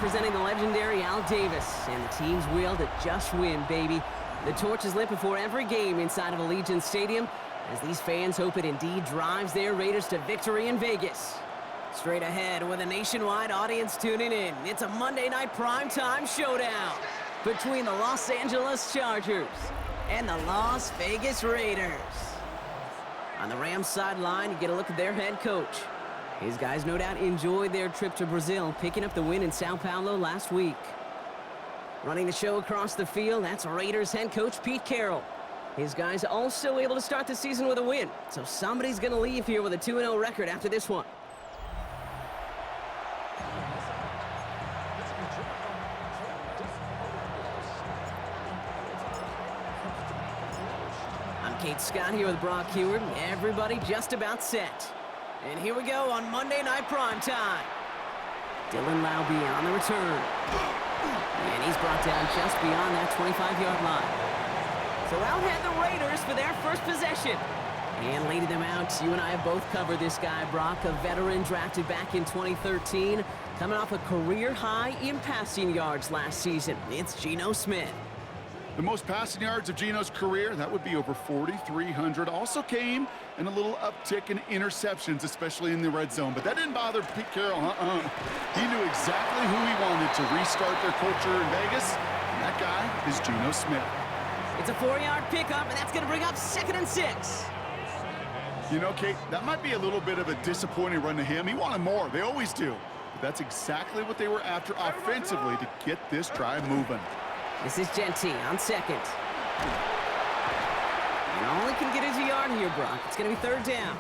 representing the legendary Al Davis, and the team's will to just win, baby. The torch is lit before every game inside of Allegiant Stadium, as these fans hope it indeed drives their Raiders to victory in Vegas. Straight ahead with a nationwide audience tuning in, it's a Monday night primetime showdown between the Los Angeles Chargers and the Las Vegas Raiders. On the Rams sideline, you get a look at their head coach. His guys no doubt enjoyed their trip to Brazil, picking up the win in Sao Paulo last week. Running the show across the field, that's Raiders head coach Pete Carroll. His guys also able to start the season with a win, so somebody's going to leave here with a 2-0 record after this one. I'm Kate Scott here with Brock Heward. Everybody just about set. And here we go on Monday Night Primetime. Dylan Laube on the return. And he's brought down just beyond that 25-yard line. So out head the Raiders for their first possession. And leading them out, you and I have both covered this guy, Brock, a veteran drafted back in 2013, coming off a career high in passing yards last season. It's Geno Smith. The most passing yards of Geno's career, that would be over 4,300. Also came in a little uptick in interceptions, especially in the red zone. But that didn't bother Pete Carroll. He knew exactly who he wanted to restart their culture in Vegas, and that guy is Geno Smith. It's a 4-yard pickup, and that's going to bring up 2nd and 6. You know, Kate, that might be a little bit of a disappointing run to him. He wanted more. They always do. But that's exactly what they were after offensively to get this drive moving. This is Genty on 2nd. And all he can get is a yard here, Brock. It's going to be 3rd down.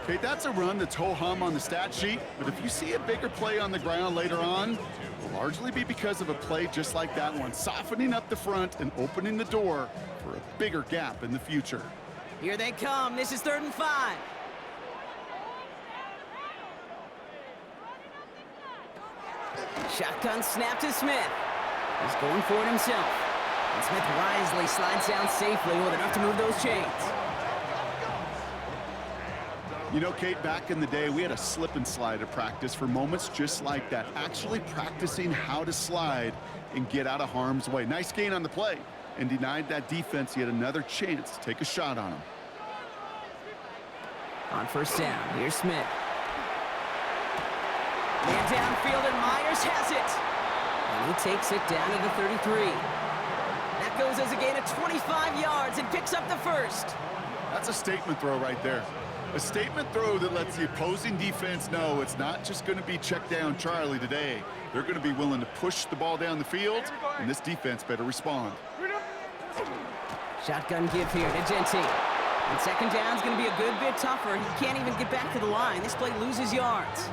Okay, that's a run that's ho-hum on the stat sheet, but if you see a bigger play on the ground later on, it will largely be because of a play just like that one, softening up the front and opening the door for a bigger gap in the future. Here they come. This is 3rd and 5. Shotgun snap to Smith. He's going for it himself. And Smith wisely slides down safely with enough to move those chains. You know, Kate, back in the day, we had a slip and slide at practice for moments just like that. Actually practicing how to slide and get out of harm's way. Nice gain on the play and denied that defense yet another chance to take a shot on him. On 1st down, here's Smith. Man downfield, and Myers has it. And he takes it down to the 33. That goes as a gain of 25 yards and picks up the 1st. That's a statement throw right there. A statement throw that lets the opposing defense know it's not just going to be check down Charlie today. They're going to be willing to push the ball down the field, and this defense better respond. Shotgun give here to Genty. And 2nd down is going to be a good bit tougher. He can't even get back to the line. This play loses yards.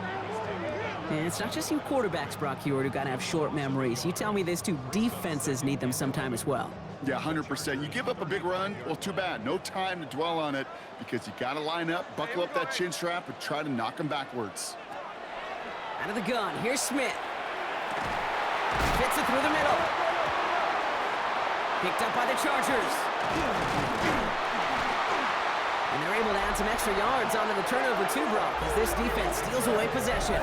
And it's not just you quarterbacks, Brock Heward, who got to have short memories. You tell me this too, defenses need them sometime as well. Yeah, 100%. You give up a big run, well, too bad. No time to dwell on it because you got to line up, buckle up that chin strap, and try to knock them backwards. Out of the gun, here's Smith. Fits it through the middle. Picked up by the Chargers. And they're able to add some extra yards onto the turnover too, Brock, as this defense steals away possession.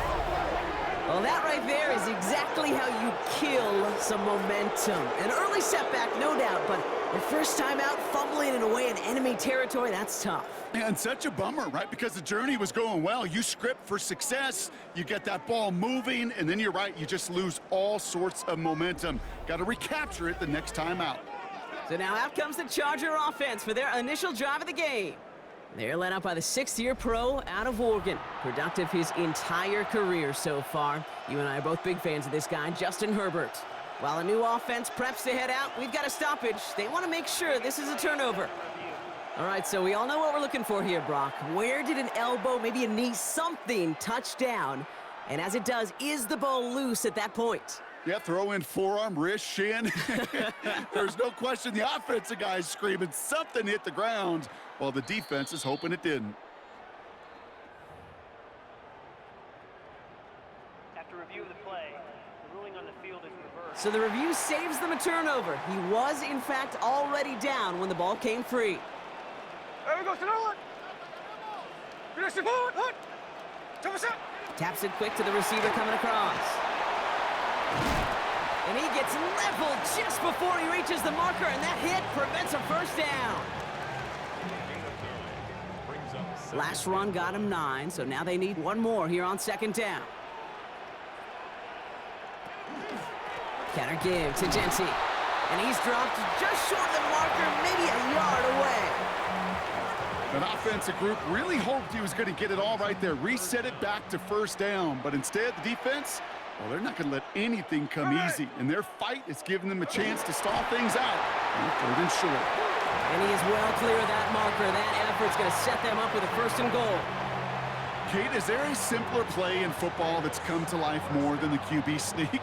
Well, that right there is exactly how you kill some momentum. An early setback, no doubt, but the first time out, fumbling it away in enemy territory, that's tough. And such a bummer, right? Because the journey was going well. You script for success, you get that ball moving, and then you're right, you just lose all sorts of momentum. Got to recapture it the next time out. So now out comes the Charger offense for their initial drive of the game. They're led out by the 6th-year pro out of Oregon. Productive his entire career so far. You and I are both big fans of this guy, Justin Herbert. While a new offense preps to head out, we've got a stoppage. They want to make sure this is a turnover. All right, so we all know what we're looking for here, Brock. Where did an elbow, maybe a knee, something touch down? And as it does, is the ball loose at that point? Yeah, throw in forearm, wrist, shin. There's no question the offensive guy's screaming something hit the ground while the defense is hoping it didn't. After review of the play, the ruling on the field is reversed. So the review saves them a turnover. He was, in fact, already down when the ball came free. There we go, Taps it quick to the receiver coming across. And he gets leveled just before he reaches the marker, and that hit prevents a first down. Last run got him 9, so now they need one more here on second down. Counter give to Jency. And he's dropped just short of the marker, maybe a yard away. That offensive group really hoped he was going to get it all right there, reset it back to first down. But instead, the defense, well, they're not going to let anything come easy. And their fight is giving them a chance to stall things out. And third and short. And he is well clear of that marker. That effort's going to set them up with a first and goal. Kate, is there a simpler play in football that's come to life more than the QB sneak?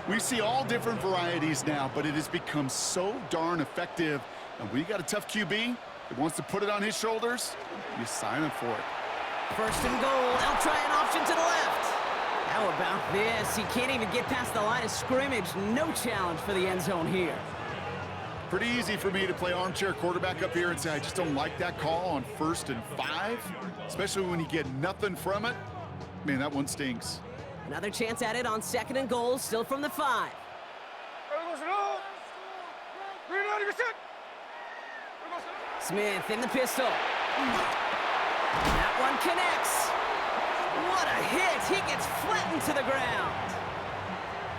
We see all different varieties now, but it has become so darn effective. And when you got a tough QB that wants to put it on his shoulders, you sign up for it. First and goal. They'll try an option to the left. How about this? He can't even get past the line of scrimmage. No challenge for the end zone here. Pretty easy for me to play armchair quarterback up here and say I just don't like that call on 1st and 5, especially when you get nothing from it. Man, that one stings. Another chance at it on second and goal, still from the 5. Smith in the pistol. That one connects. What a hit. He gets flattened to the ground.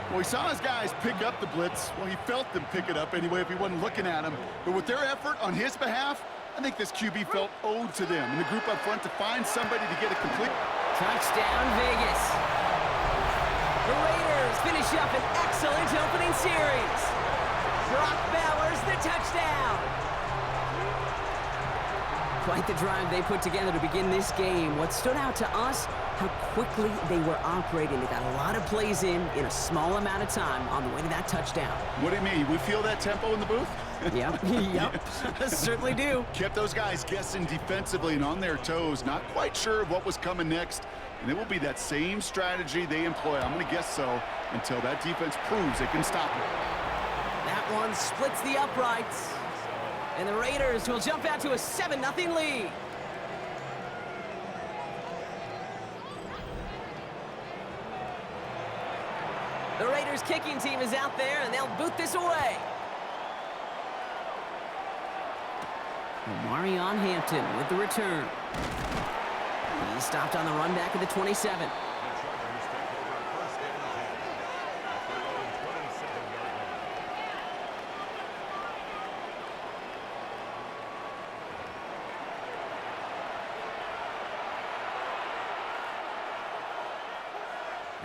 Well, he saw his guys pick up the blitz. Well, he felt them pick it up anyway if he wasn't looking at him. But with their effort on his behalf, I think this QB felt owed to them and the group up front to find somebody to get a complete... Touchdown, Vegas. The Raiders finish up an excellent opening series. Brock Bowers, the touchdown. Quite the drive they put together to begin this game. What stood out to us, how quickly they were operating. They got a lot of plays in a small amount of time on the way to that touchdown. What do you mean? We feel that tempo in the booth? Yep. Certainly do. Kept those guys guessing defensively and on their toes, not quite sure of what was coming next. And it will be that same strategy they employ, I'm going to guess so, until that defense proves they can stop it. That one splits the uprights. And the Raiders will jump out to a 7-0 lead. The Raiders kicking team is out there, and they'll boot this away. Marion Hampton with the return. He stopped on the run back at the 27.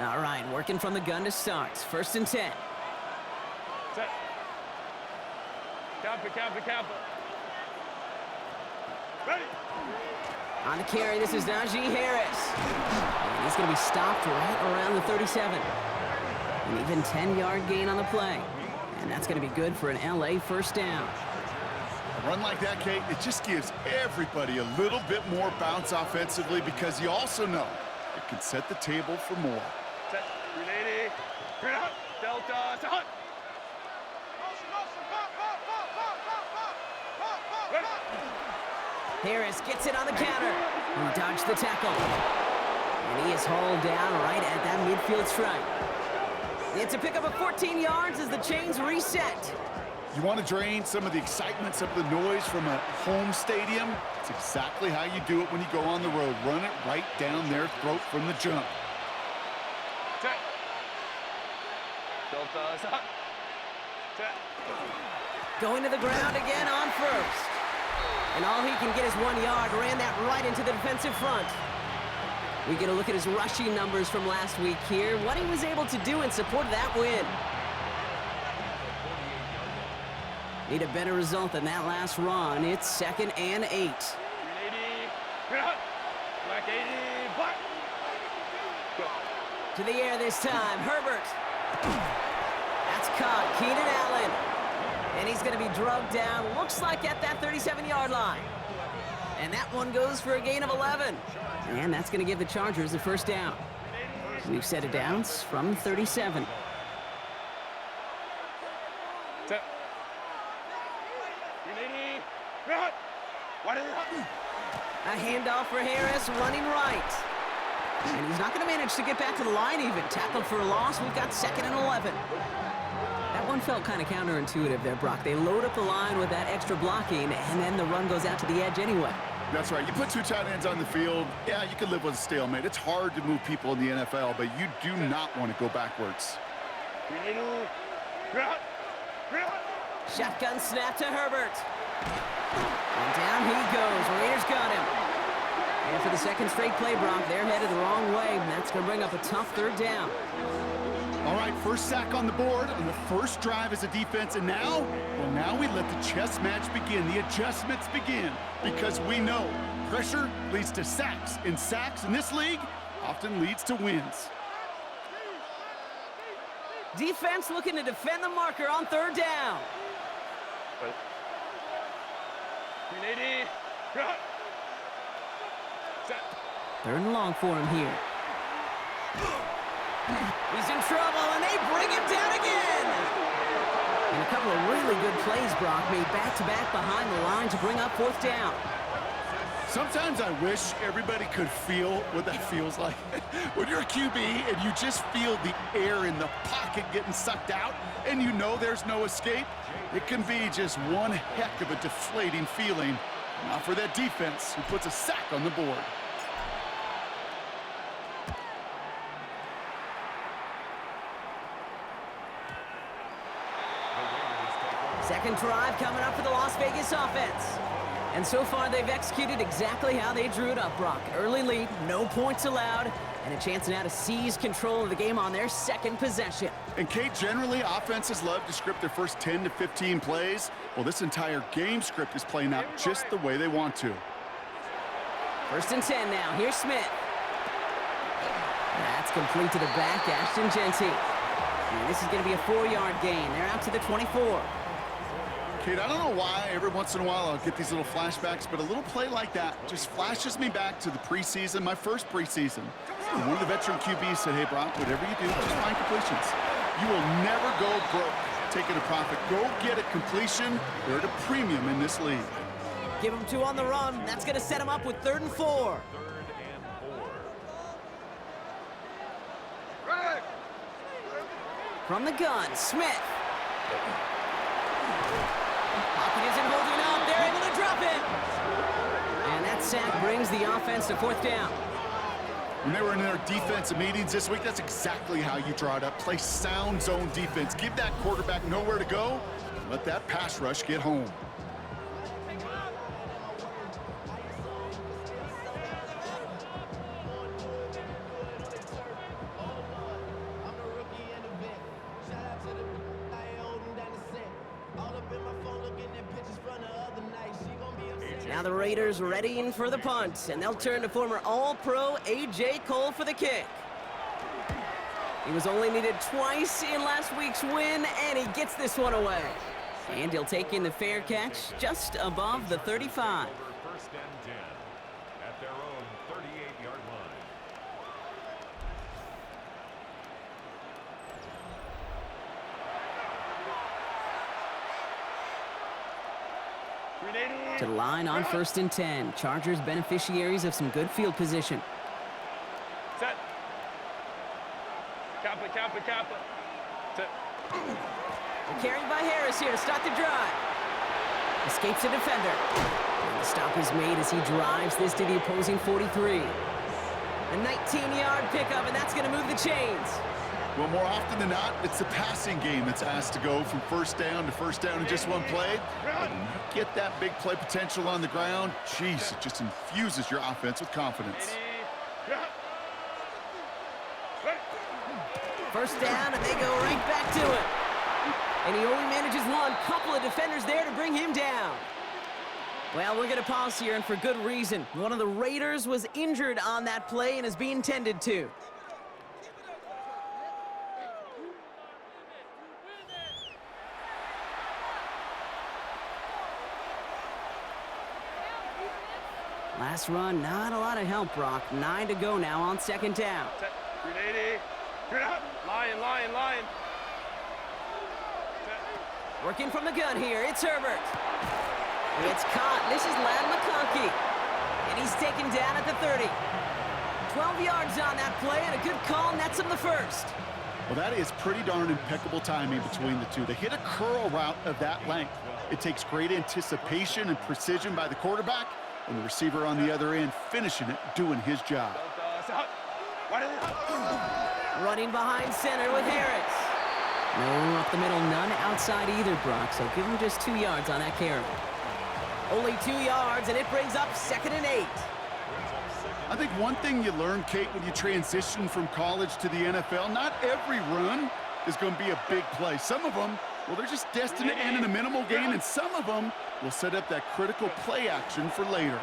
All right, working from the gun to start. 1st and 10. Set. Camper. Ready. On the carry, this is Najee Harris. And he's going to be stopped right around the 37. An even 10-yard gain on the play. And that's going to be good for an LA first down. A run like that, Kate, it just gives everybody a little bit more bounce offensively because you also know it can set the table for more. Set. Ready. Green out. Delta. Set. Harris gets it on the counter. He dodged the tackle. And he is hauled down right at that midfield stripe. It's a pickup of 14 yards as the chains reset. You want to drain some of the excitement, some of the noise from a home stadium? It's exactly how you do it when you go on the road. Run it right down their throat from the jump. Set. Delta. Set. Set. Going to the ground again on first. And all he can get is 1 yard. Ran that right into the defensive front. We get a look at his rushing numbers from last week here. What he was able to do in support of that win. Need a better result than that last run. It's 2nd and 8. 380. Black 80. Black. Go. To the air this time. Herbert. That's caught. Keenan Allen. And he's going to be drugged down. Looks like at that 37-yard line. And that one goes for a gain of 11. And that's going to give the Chargers the first down. New set of downs from 37. Set. 380. A handoff for Harris, running right. And he's not going to manage to get back to the line even. Tackled for a loss. We've got 2nd and 11. That one felt kind of counterintuitive there, Brock. They load up the line with that extra blocking, and then the run goes out to the edge anyway. That's right. You put 2 tight ends on the field, yeah, you can live with a stalemate. It's hard to move people in the NFL, but you do not want to go backwards. Shotgun snap to Herbert. And down he goes. Raiders got him. And for the 2nd straight play, Brock, they're headed the wrong way. And that's going to bring up a tough 3rd down. All right, first sack on the board on the first drive as a defense. And now, well, now we let the chess match begin. The adjustments begin. Because we know pressure leads to sacks. And sacks in this league often leads to wins. Defense looking to defend the marker on 3rd down. 3rd and long for him here. He's in trouble, and they bring him down again. And a couple of really good plays, Brock, made back-to-back behind the line to bring up 4th down. Sometimes I wish everybody could feel what that feels like. When you're a QB and you just feel the air in the pocket getting sucked out and you know there's no escape, it can be just one heck of a deflating feeling. Not for that defense who puts a sack on the board. Second drive coming up for the Las Vegas offense. And so far, they've executed exactly how they drew it up, Brock. Early lead, no points allowed, and a chance now to seize control of the game on their 2nd possession. And Kate, generally, offenses love to script their first 10 to 15 plays. Well, this entire game script is playing out just the way they want to. 1st and 10 now. Here's Smith. That's complete to the back, Ashton Genty. And this is going to be a 4-yard gain. They're out to the 24. Kate, I don't know why every once in a while I'll get these little flashbacks, but a little play like that just flashes me back to the preseason, my first preseason. And one of the veteran QBs said, hey, Brock, whatever you do, just find completions. You will never go broke taking a profit. Go get a completion. They're at a premium in this league. Give him 2 on the run. That's going to set him up with 3rd and 4. From the gun, Smith. Pocket isn't holding up. They're able to drop it. And that sack brings the offense to 4th down. When they were in their defensive meetings this week, that's exactly how you draw it up. Play sound zone defense. Give that quarterback nowhere to go. Let that pass rush get home. Now the Raiders readying for the punt, and they'll turn to former All-Pro A.J. Cole for the kick. He was only needed twice in last week's win, and he gets this one away. And he'll take in the fair catch just above the 35. 1st and 10 at their own 38-yard line. To the line on 1st and 10. Chargers beneficiaries of some good field position. Set. Kappa. Set. Carried by Harris here to start the drive. Escapes a defender. And the stop is made as he drives this to the opposing 43. A 19-yard pickup, and that's going to move the chains. Well, more often than not, it's the passing game that's asked to go from 1st down to 1st down in just one play. But when you get that big play potential on the ground, geez, it just infuses your offense with confidence. 1st down, and they go right back to it. And he only manages one. Couple of defenders there to bring him down. Well, we're going to pause here, and for good reason. One of the Raiders was injured on that play and is being tended to. Last run, not a lot of help, Brock. 9 to go now on 2nd down. Set. 380. Lion. Set. Working from the gun here, it's Herbert. It's caught. This is Ladd McConkey. And he's taken down at the 30. 12 yards on that play, and a good call nets him the first. Well, that is pretty darn impeccable timing between the two. They hit a curl route of that length. It takes great anticipation and precision by the quarterback, and the receiver on the other end finishing it, doing his job. Running behind center with Harris. No up the middle, none outside either, Brock, so give him just 2 yards on that carry. Only 2 yards, and it brings up 2nd and 8. I think one thing you learn, Kate, when you transition from college to the NFL, not every run is going to be a big play. Some of them, well, they're just destined to end in a minimal gain, and some of them will set up that critical play action for later.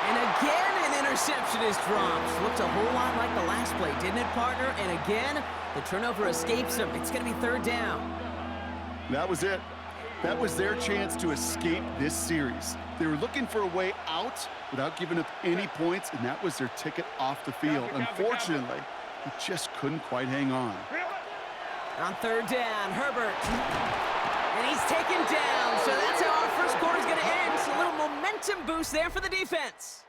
And again, an interception is dropped. Looked a whole lot like the last play, didn't it, partner? And again, the turnover escapes him. It's going to be 3rd down. That was it. That was their chance to escape this series. They were looking for a way out without giving up any points, and that was their ticket off the field. Unfortunately, he just couldn't quite hang on. On 3rd down, Herbert. And he's taken down, so that's how our first quarter is going to end. A little momentum boost there for the defense.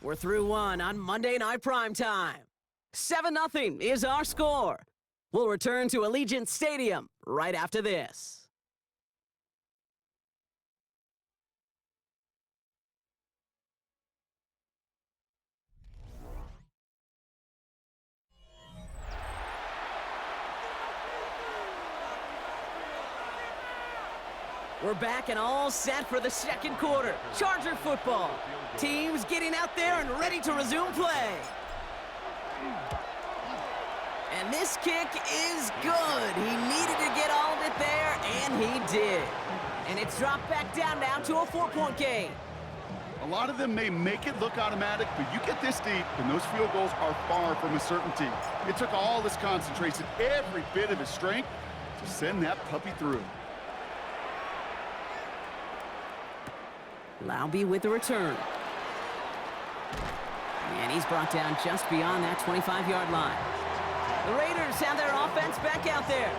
We're through one on Monday Night Primetime. 7-0 is our score. We'll return to Allegiant Stadium right after this. We're back and all set for the 2nd quarter. Charger football. Teams getting out there and ready to resume play. And this kick is good. He needed to get all of it there, and he did. And it's dropped back down now to a 4-point game. A lot of them may make it look automatic, but you get this deep, and those field goals are far from a certainty. It took all his concentration, every bit of his strength, to send that puppy through. Laube with the return. And he's brought down just beyond that 25-yard line. The Raiders have their offense back out there.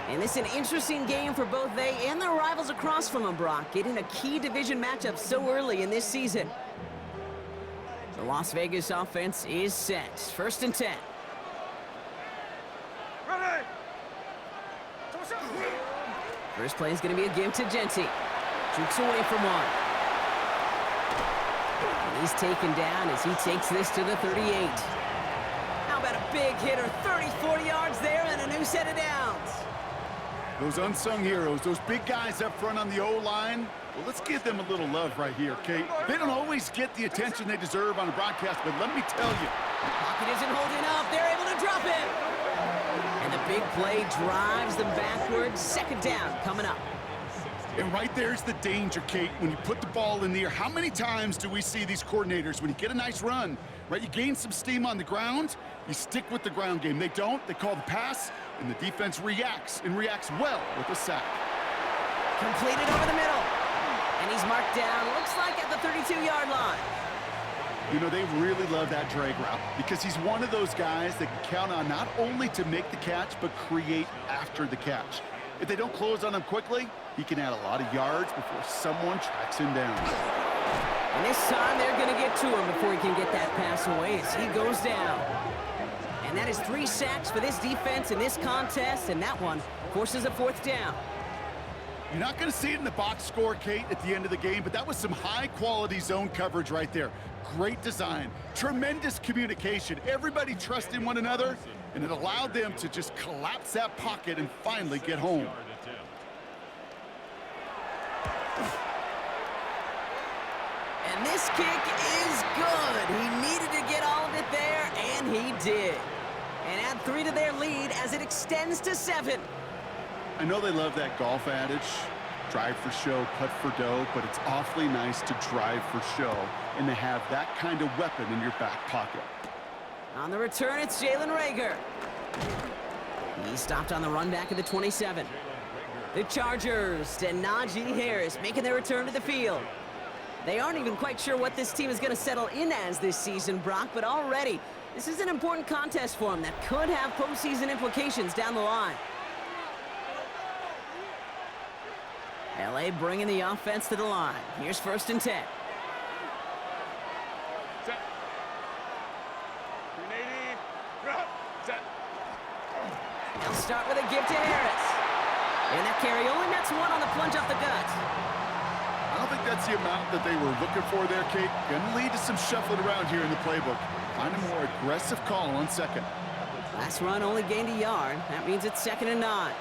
And this is an interesting game for both they and their rivals across from them, Brock, getting a key division matchup so early in this season. The Las Vegas offense is set. 1st and 10. First play is going to be a give to Genty. Jukes away from one. And he's taken down as he takes this to the 38. How about a big hitter, 30, 40 yards there and a new set of downs. Those unsung heroes, those big guys up front on the O-line, well, let's give them a little love right here, Kate. They don't always get the attention they deserve on a broadcast, but let me tell you. Pocket isn't holding up. They're able to drop it. And the big play drives them backwards. 2nd down coming up. And right there's the danger, Kate, when you put the ball in the air. How many times do we see these coordinators, when you get a nice run, right, you gain some steam on the ground, you stick with the ground game. They don't. They call the pass, and the defense reacts, and reacts well with a sack. Completed over the middle. And he's marked down, looks like at the 32-yard line. You know, they really love that drag route because he's one of those guys that can count on not only to make the catch, but create after the catch. If they don't close on him quickly, he can add a lot of yards before someone tracks him down. And this time they're going to get to him before he can get that pass away as he goes down. And that is 3 sacks for this defense in this contest, and that one forces a 4th down. You're not going to see it in the box score, Kate, at the end of the game, but that was some high-quality zone coverage right there. Great design, tremendous communication, everybody trusting one another, and it allowed them to just collapse that pocket and finally get home. And this kick is good. He needed to get all of it there, and he did. And add 3 to their lead as it extends to 7. I know they love that golf adage, drive for show, putt for dough, but it's awfully nice to drive for show and to have that kind of weapon in your back pocket. On the return, it's Jalen Reagor. He stopped on the run back at the 27. The Chargers and Najee Harris making their return to the field. They aren't even quite sure what this team is going to settle in as this season, Brock, but already this is an important contest for them that could have postseason implications down the line. LA bringing the offense to the line. Here's 1st and 10. start with a give to Harris. And that carry only nets one on the plunge off the gut. I don't think that's the amount that they were looking for there, Kate. Gonna lead to some shuffling around here in the playbook. Find a more aggressive call on second. Last run only gained a yard. That means it's 2nd and 9.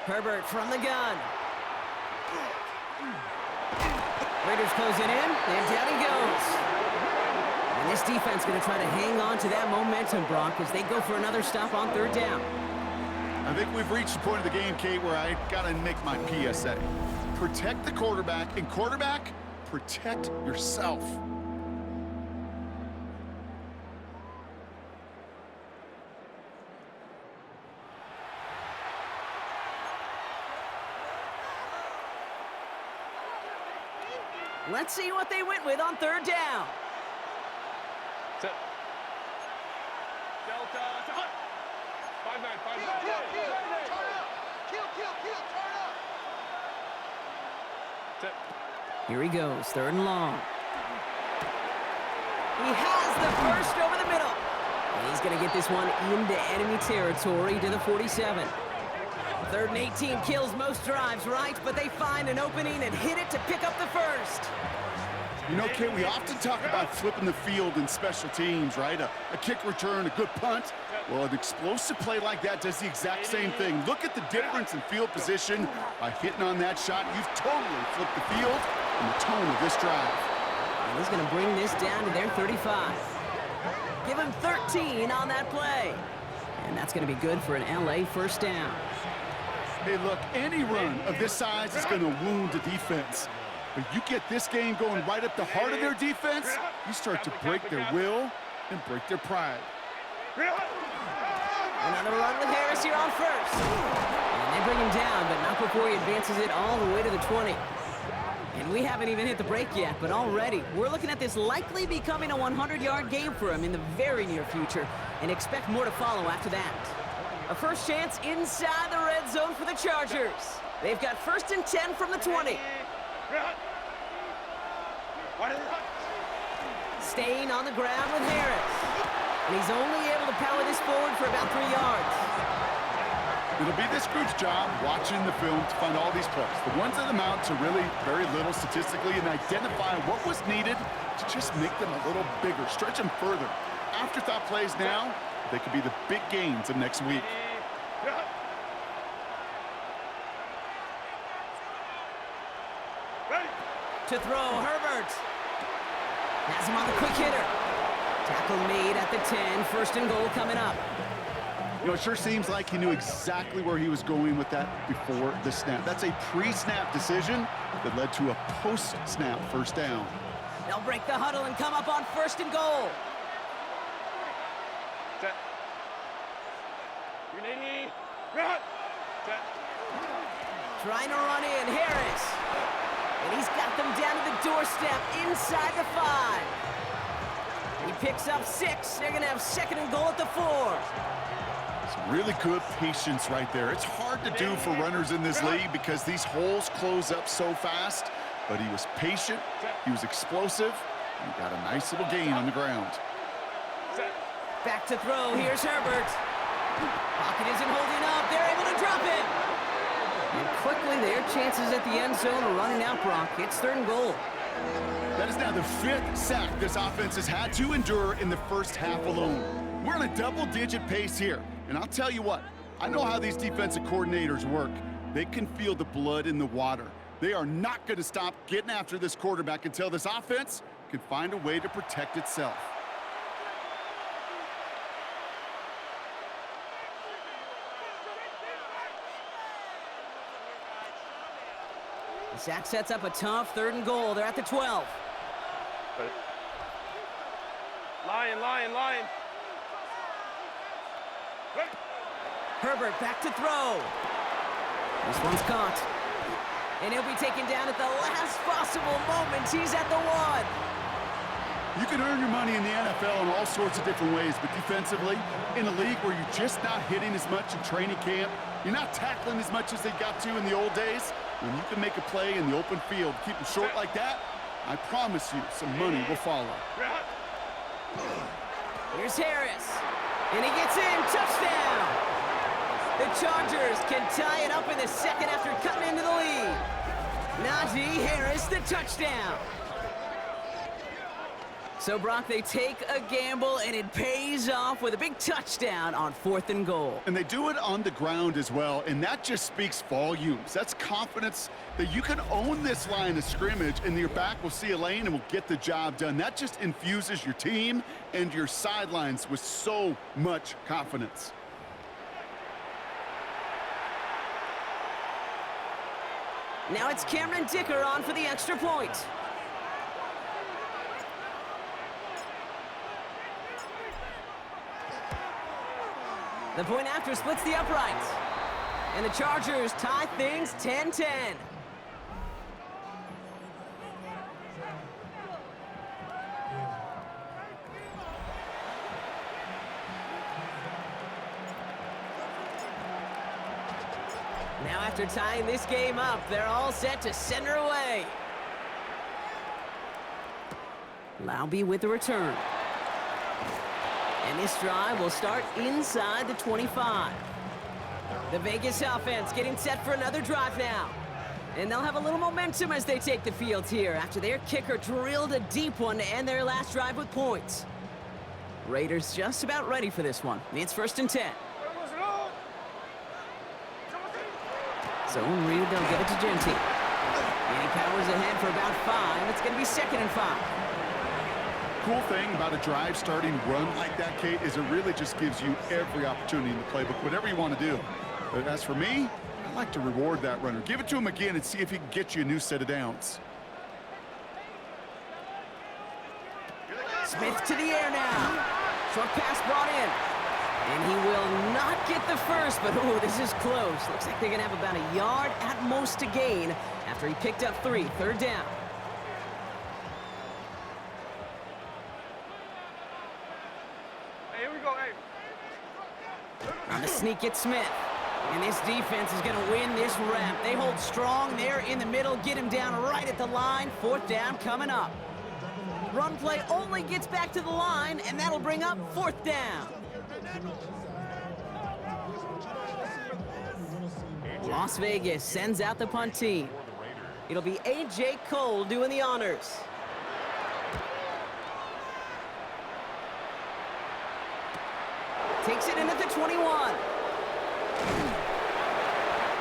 Herbert from the gun. Raiders closing in, and down he goes. And this defense going to try to hang on to that momentum, Brock, as they go for another stop on 3rd down. I think we've reached the point of the game, Kate, where I gotta make my PSA. Protect the quarterback, and quarterback, protect yourself. Let's see what they went with on 3rd down. Set. Delta. 5-9, 5-9. Kill, turn up. Kill, turn up. Set. Here he goes, 3rd and long. He has the first over the middle. And he's going to get this one into enemy territory to the 47. 3rd and 18 kills most drives, right? But they find an opening and hit it to pick up the first. You know, Kate, we often talk about flipping the field in special teams, right? A kick return, a good punt. Well, an explosive play like that does the exact same thing. Look at the difference in field position. By hitting on that shot, you've totally flipped the field and the tone of this drive. And he's going to bring this down to their 35. Give him 13 on that play. And that's going to be good for an LA first down. Hey, look, any run of this size is going to wound the defense. But you get this game going right up the heart of their defense, you start to break their will and break their pride. Another run with Harris here on 1st. And they bring him down, but not before he advances it all the way to the 20. And we haven't even hit the break yet, but already we're looking at this likely becoming a 100-yard game for him in the very near future, and expect more to follow after that. A first chance inside the red zone for the Chargers. They've got 1st and 10 from the 20. Staying on the ground with Harris. And he's only able to power this forward for about 3 yards. It'll be this group's job watching the film to find all these plays. The ones that amount to really very little statistically, and identify what was needed to just make them a little bigger, stretch them further. Afterthought plays now, they could be the big gains of next week. To throw, Herbert. Has him on the quick hitter. Tackle made at the 10, 1st and goal coming up. You know, it sure seems like he knew exactly where he was going with that before the snap. That's a pre-snap decision that led to a post-snap first down. They'll break the huddle and come up on 1st and goal. Set. Unity. Set. Trying to run in, Harris. And he's got them down to the doorstep inside the 5. He picks up 6. They're going to have 2nd and goal at the 4. Some really good patience right there. It's hard to do for runners in this league because these holes close up so fast. But he was patient, he was explosive, and he got a nice little gain on the ground. Back to throw. Here's Herbert. Pocket isn't holding up. They're able to drop it. And quickly, their chances at the end zone are running out, Brock. It's 3rd and goal. That is now the 5th sack this offense has had to endure in the first half alone. We're on a double-digit pace here. And I'll tell you what, I know how these defensive coordinators work. They can feel the blood in the water. They are not going to stop getting after this quarterback until this offense can find a way to protect itself. The sack sets up a tough 3rd and goal. They're at the 12. Lion. Herbert back to throw. This one's caught. And he'll be taken down at the last possible moment. He's at the 1. You can earn your money in the NFL in all sorts of different ways, but defensively, in a league where you're just not hitting as much in training camp, you're not tackling as much as they got to in the old days, when you can make a play in the open field, keep them short like that, I promise you some money will follow. Here's Harris. And he gets in. Touchdown! The Chargers can tie it up in the second after cutting into the lead. Najee Harris, the touchdown. So, Brock, they take a gamble, and it pays off with a big touchdown on 4th and goal. And they do it on the ground as well, and that just speaks volumes. That's confidence that you can own this line of scrimmage, and your back will see a lane and will get the job done. That just infuses your team and your sidelines with so much confidence. Now it's Cameron Dicker on for the extra point. The point after splits the uprights. And the Chargers tie things 10-10. Now after tying this game up, they're all set to send her away. Laube with the return. And this drive will start inside the 25. The Vegas offense getting set for another drive now. And they'll have a little momentum as they take the field here after their kicker drilled a deep one to end their last drive with points. Raiders just about ready for this one. It's 1st and 10. Zone read, they'll give it to Genty. And he powers ahead for about 5. It's going to be 2nd and 5. Cool thing about a drive starting run like that, Kate, is it really just gives you every opportunity in the playbook, whatever you want to do. But as for me, I like to reward that runner. Give it to him again and see if he can get you a new set of downs. Smith to the air now. Short pass brought in. And he will not get the first, but oh, this is close. Looks like they're going to have about a yard at most to gain after he picked up 3. 3rd down. Hey, here we go, hey. On the sneak, it's Smith. And this defense is going to win this rep. They hold strong there in the middle, get him down right at the line. 4th down coming up. Run play only gets back to the line, and that'll bring up 4th down. Las Vegas sends out the punt team. It'll be A.J. Cole doing the honors. Takes it in at the 21.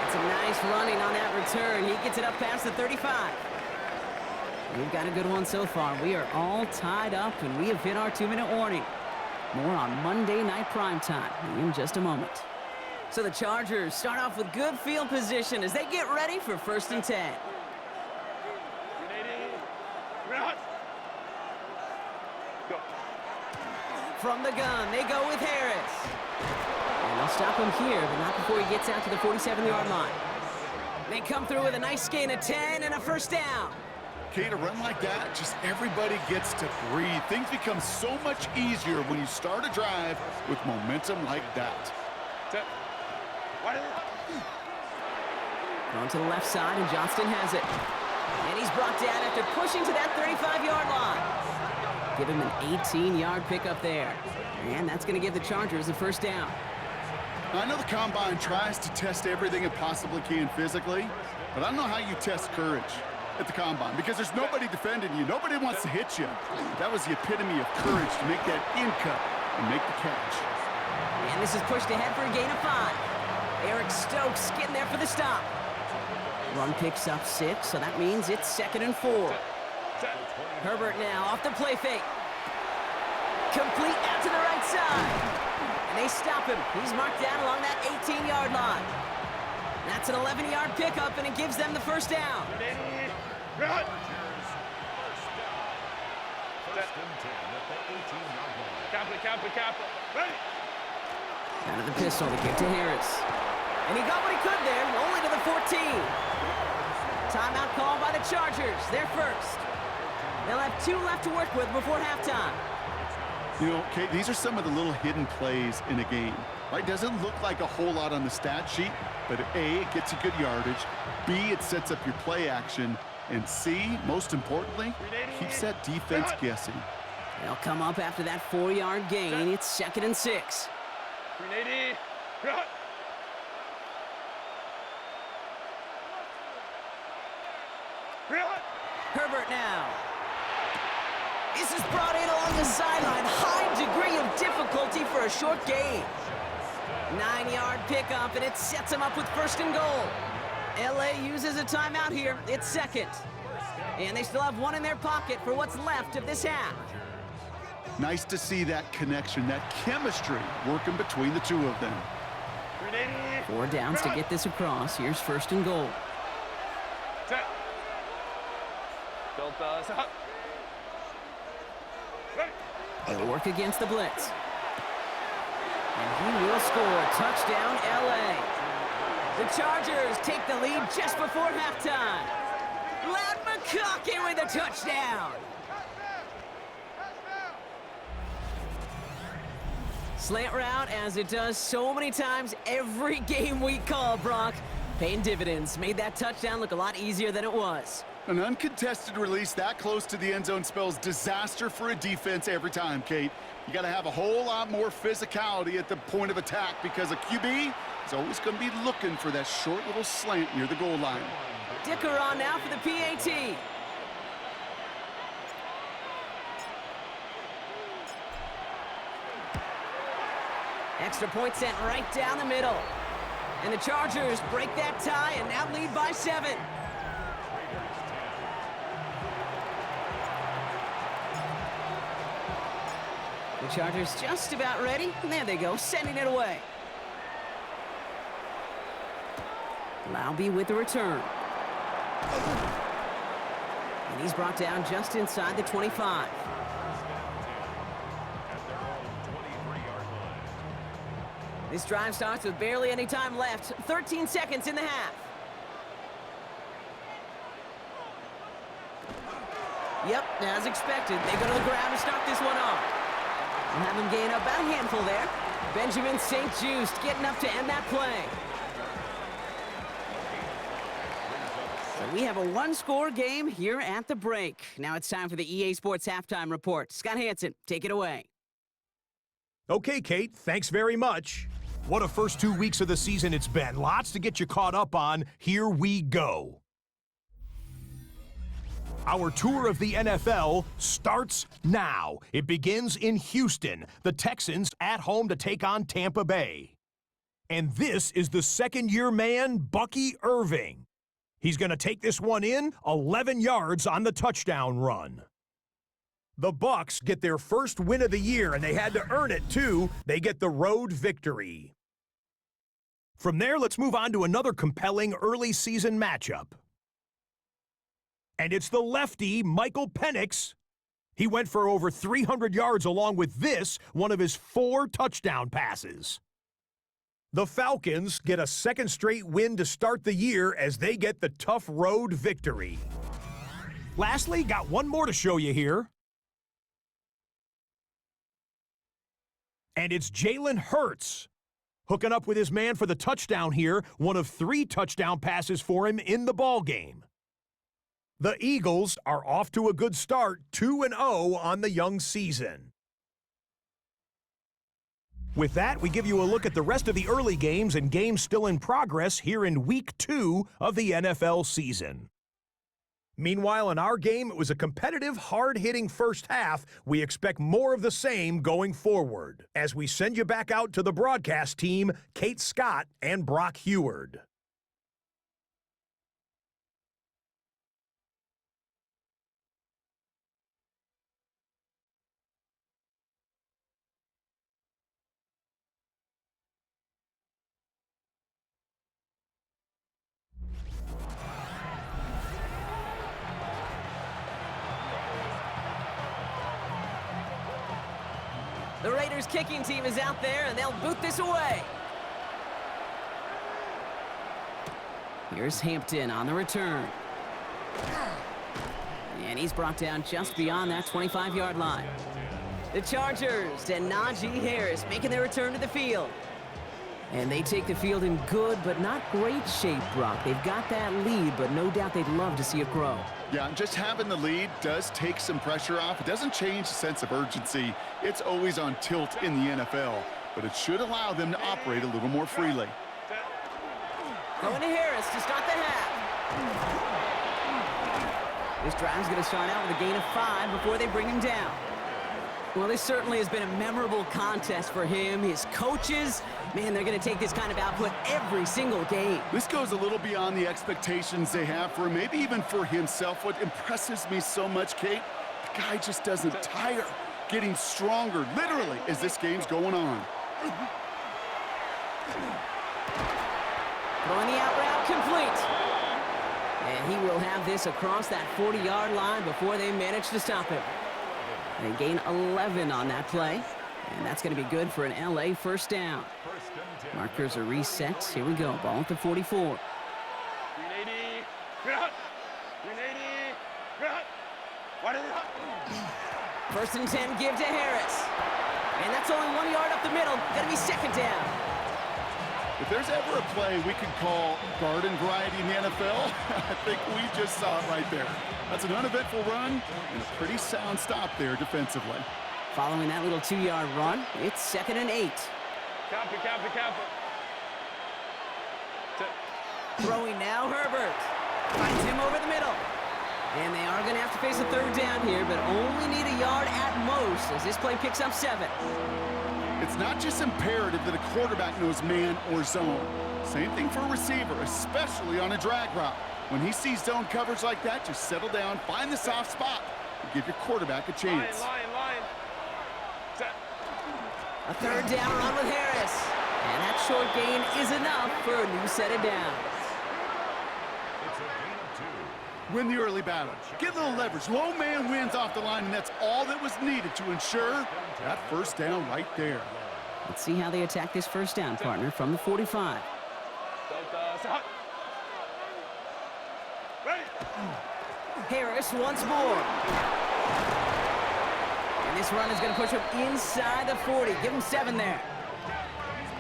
It's a nice running on that return. He gets it up past the 35. We've got a good one so far. We are all tied up, and we have hit our 2-minute warning. More on Monday Night Primetime in just a moment. So the Chargers start off with good field position as they get ready for 1st and 10. Go. From the gun, they go with Harris. And they'll stop him here, but not before he gets out to the 47-yard line. They come through with a nice gain of 10 and a 1st down. Kate, a run like that, just everybody gets to breathe. Things become so much easier when you start a drive with momentum like that. On to the left side, and Johnston has it. And he's brought down after pushing to that 35-yard line. Give him an 18-yard pickup there. And that's going to give the Chargers a 1st down. I know the Combine tries to test everything it possibly can physically, but I don't know how you test courage at the Combine, because there's nobody defending you. Nobody wants to hit you. That was the epitome of courage to make that in cut and make the catch. And this is pushed ahead for a gain of 5. Eric Stokes getting there for the stop. Run picks up 6, so that means it's 2nd and 4. Herbert now off the play fake. Complete out to the right side. And they stop him. He's marked down along that 18-yard line. That's an 11-yard pickup, and it gives them the 1st down. Run. Kappa. Ready. Out of the pistol, the kick to Harris. And he got what he could there, only to the 14. Timeout called by the Chargers, their 1st. They'll have 2 left to work with before halftime. You know, Kate, these are some of the little hidden plays in a game. Right? Doesn't look like a whole lot on the stat sheet, but A, it gets you good yardage. B, it sets up your play action. And C, most importantly, keeps that defense guessing. They'll come up after that 4-yard gain. It's 2nd and 6. 380. Herbert now. This is brought in along the sideline. High degree of difficulty for a short gain. 9-yard pickup, and it sets him up with 1st and goal. LA uses a timeout here. It's 2nd. And they still have one in their pocket for what's left of this half. Nice to see that connection, that chemistry working between the two of them. 4 downs to get this across. Here's 1st and goal. Set. Delta, stop. They'll work against the blitz. And he will score. Touchdown, LA. The Chargers take the lead just before halftime. Loud McConkey with a touchdown. Slant route, as it does so many times every game we call, Brock. Paying dividends. Made that touchdown look a lot easier than it was. An uncontested release that close to the end zone spells disaster for a defense every time, Kate. You got to have a whole lot more physicality at the point of attack because a QB is always going to be looking for that short little slant near the goal line. Dicker on now for the PAT. Extra point sent right down the middle. And the Chargers break that tie and now lead by 7. The Chargers just about ready. And there they go, sending it away. Laube with the return. And he's brought down just inside the 25. This drive starts with barely any time left. 13 seconds in the half. Yep, as expected, they go to the ground to start this one off. We'll have them gain about a handful there. Benjamin St-Juste getting up to end that play. So we have a 1-score game here at the break. Now it's time for the EA Sports Halftime Report. Scott Hansen, take it away. Okay, Kate, thanks very much. What a first 2 weeks of the season it's been. Lots to get you caught up on. Here we go. Our tour of the NFL starts now. It begins in Houston. The Texans at home to take on Tampa Bay. And this is the second-year man, Bucky Irving. He's going to take this one in, 11 yards on the touchdown run. The Bucs get their first win of the year, and they had to earn it, too. They get the road victory. From there, let's move on to another compelling early season matchup. And it's the lefty, Michael Penix. He went for over 300 yards along with this, one of his 4 touchdown passes. The Falcons get a second straight win to start the year as they get the tough road victory. Lastly, got one more to show you here. And it's Jalen Hurts hooking up with his man for the touchdown here, one of 3 touchdown passes for him in the ballgame. The Eagles are off to a good start, 2-0 on the young season. With that, we give you a look at the rest of the early games and games still in progress here in Week 2 of the NFL season. Meanwhile, in our game, it was a competitive, hard-hitting first half. We expect more of the same going forward as we send you back out to the broadcast team, Kate Scott and Brock Heward. The Raiders kicking team is out there, and they'll boot this away. Here's Hampton on the return. And he's brought down just beyond that 25-yard line. The Chargers and Najee Harris making their return to the field. And they take the field in good but not great shape, Brock. They've got that lead, but no doubt they'd love to see it grow. Yeah, just having the lead does take some pressure off. It doesn't change the sense of urgency. It's always on tilt in the NFL, but it should allow them to operate a little more freely. Going to Harris to start the half. This drive's going to start out with a gain of 5 before they bring him down. Well, this certainly has been a memorable contest for him. His coaches, man, they're going to take this kind of output every single game. This goes a little beyond the expectations they have for him, maybe even for himself. What impresses me so much, Kate, the guy just doesn't tire, getting stronger, literally, as this game's going on. Throwing the out route complete. And he will have this across that 40-yard line before they manage to stop him. They gain 11 on that play, and that's going to be good for an LA first down. Markers are reset. Here we go. Ball at the 44. 380. First and 10, give to Harris. And that's only 1 yard up the middle. Going to be second down. If there's ever a play we could call garden variety in the NFL, I think we just saw it right there. That's an uneventful run and a pretty sound stop there defensively. Following that little 2-yard run, it's 2nd and 8. Count it. Throwing now, Herbert. Finds him over the middle. And they are going to have to face a third down here, but only need a yard at most as this play picks up 7. It's not just imperative that a quarterback knows man or zone. Same thing for a receiver, especially on a drag route. When he sees zone coverage like that, just settle down, find the soft spot, and give your quarterback a chance. Line. Set. A third down run with Harris. And that short gain is enough for a new set of downs. It's a gain of 2. Win the early battle. Get a little leverage. Low man wins off the line, and that's all that was needed to ensure that first down right there. Let's see how they attack this first down, partner, from the 45. Ready. Harris once more. And this run is going to push him inside the 40. Give him 7 there.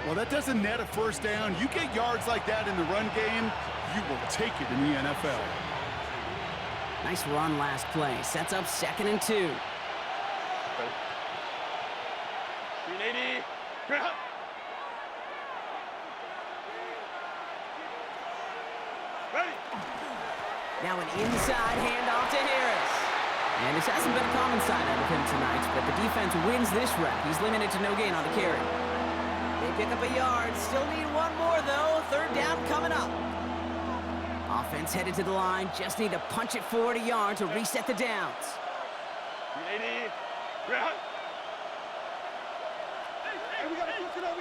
Well, that doesn't net a first down. You get yards like that in the run game, you will take it in the NFL. Nice run last play. Sets up 2nd and 2. 380. Ready. Now an inside handoff to Harris. And this hasn't been a common side out of him tonight, but the defense wins this rep. He's limited to no gain on the carry. They pick up a yard. Still need 1 more, though. Third down coming up. Offense headed to the line. Just need to punch it forward a yard to reset the downs. 380. Hey, we gotta switch it up.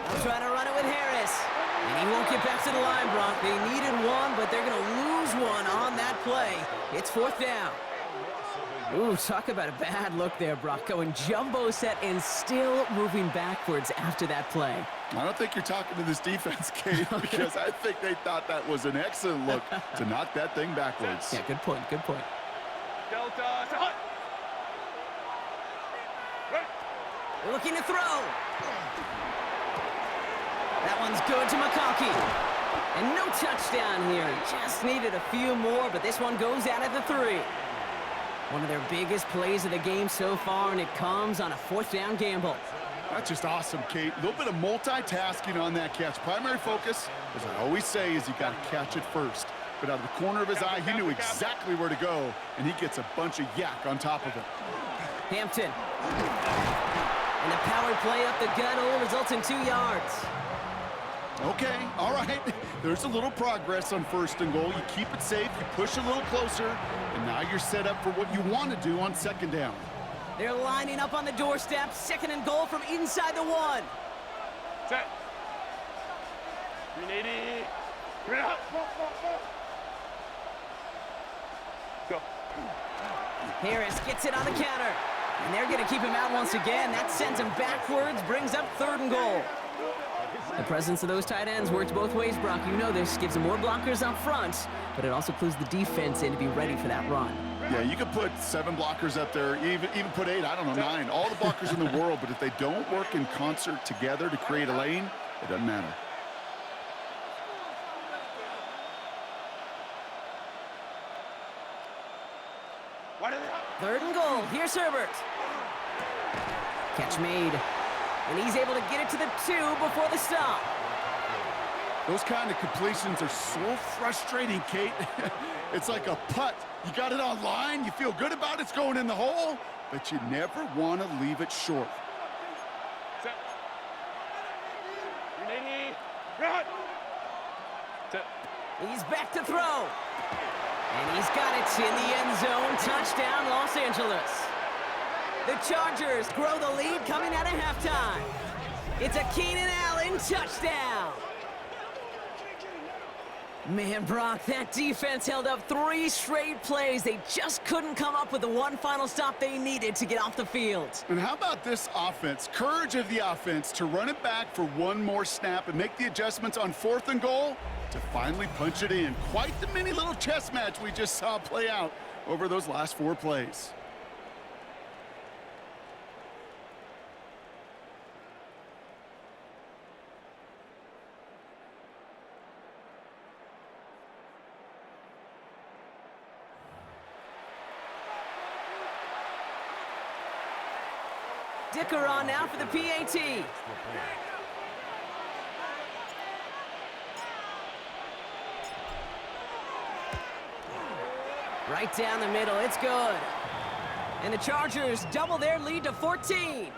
I'm trying to run it with Harris. And he won't get back to the line, Brock. They needed 1, but they're going to lose 1 on that play. It's 4th down. Ooh, talk about a bad look there, Brock. Going jumbo set and still moving backwards after that play. I don't think you're talking to this defense, Kate, because I think they thought that was an excellent look to knock that thing backwards. Yeah, good point, good point. Delta. Hot. Ready. Looking to throw. That one's good to McConkey. And no touchdown here. Just needed a few more, but this one goes out at the 3. One of their biggest plays of the game so far, and it comes on a 4th down gamble. That's just awesome, Kate. A little bit of multitasking on that catch. Primary focus, as I always say, is you got to catch it first. But out of the corner of his eye, he knew exactly where to go, and he gets a bunch of yak on top of it. Hampton. And a power play up the gut only results in 2 yards. Okay, all right. There's a little progress on 1st and goal. You keep it safe, you push a little closer, and now you're set up for what you want to do on 2nd down. They're lining up on the doorstep. 2nd and goal from inside the 1. Set. 380. Go. Harris gets it on the counter. And they're going to keep him out once again. That sends him backwards, brings up 3rd and goal. The presence of those tight ends works both ways, Brock. You know this. Gives them more blockers up front, but it also clues the defense in to be ready for that run. Yeah, you could put 7 blockers up there, even put 8, I don't know, 9. All the blockers in the world, but if they don't work in concert together to create a lane, it doesn't matter. Third and goal. Here's Herbert. Catch made. And he's able to get it to the 2 before the stop. Those kind of completions are so frustrating, Kate. It's like a putt. You got it on line, you feel good about it's going in the hole, but you never want to leave it short. Set. Ready. Run. Set. He's back to throw. And he's got it in the end zone. Touchdown, Los Angeles. The Chargers grow the lead coming out of halftime. It's a Keenan Allen touchdown. Man, Brock, that defense held up 3 straight plays. They just couldn't come up with the one final stop they needed to get off the field. And how about this offense? Courage of the offense to run it back for one more snap and make the adjustments on 4th and goal to finally punch it in. Quite the mini little chess match we just saw play out over those last 4 plays. Dicker on now for the PAT. Right down the middle, it's good. And the Chargers double their lead to 14.